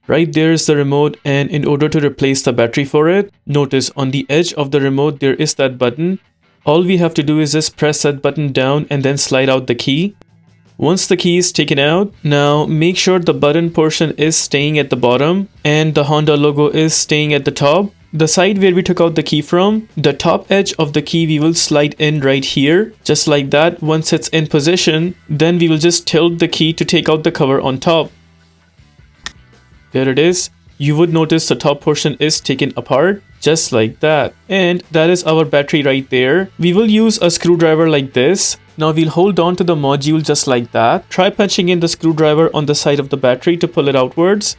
Right there is the remote, and in order to replace the battery for it, notice on the edge of the remote there is that button. All we have to do is just press that button down and then slide out the key. Once the key is taken out, now make sure the button portion is staying at the bottom and the Honda logo is staying at the top. The side where we took out the key from, the top edge of the key we will slide in right here, just like that. Once it's in position, then we will just tilt the key to take out the cover on top. There it is. You would notice the top portion is taken apart, just like that. And that is our battery right there. We will use a screwdriver like this. Now we'll hold on to the module just like that. Try punching in the screwdriver on the side of the battery to pull it outwards.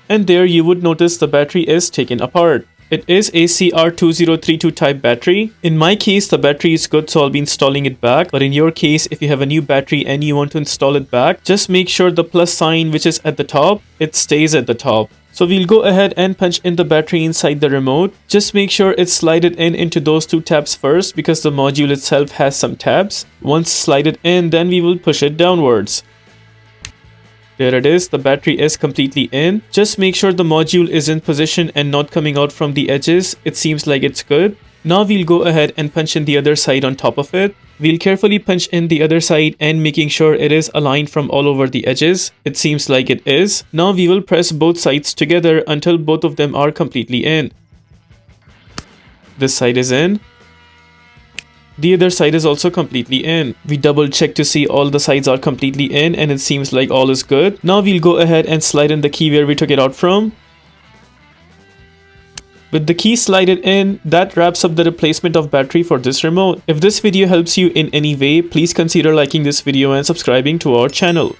And there you would notice the battery is taken apart. It is a CR2032 type battery. In my case, the battery is good, so I'll be installing it back. But in your case, if you have a new battery and you want to install it back, just make sure the plus sign which is at the top, it stays at the top. So we'll go ahead and punch in the battery inside the remote. Just make sure it's slided in into those two tabs first, because the module itself has some tabs. Once slided in, then we will push it downwards. There it is, the battery is completely in. Just make sure the module is in position and not coming out from the edges. It seems like it's good. Now we'll go ahead and punch in the other side on top of it. We'll carefully punch in the other side and making sure it is aligned from all over the edges. It seems like it is. Now we will press both sides together until both of them are completely in. This side is in. The other side is also completely in. We double check to see all the sides are completely in, and it seems like all is good. Now we'll go ahead and slide in the key where we took it out from. With the key slided in, that wraps up the replacement of battery for this remote. If this video helps you in any way, please consider liking this video and subscribing to our channel.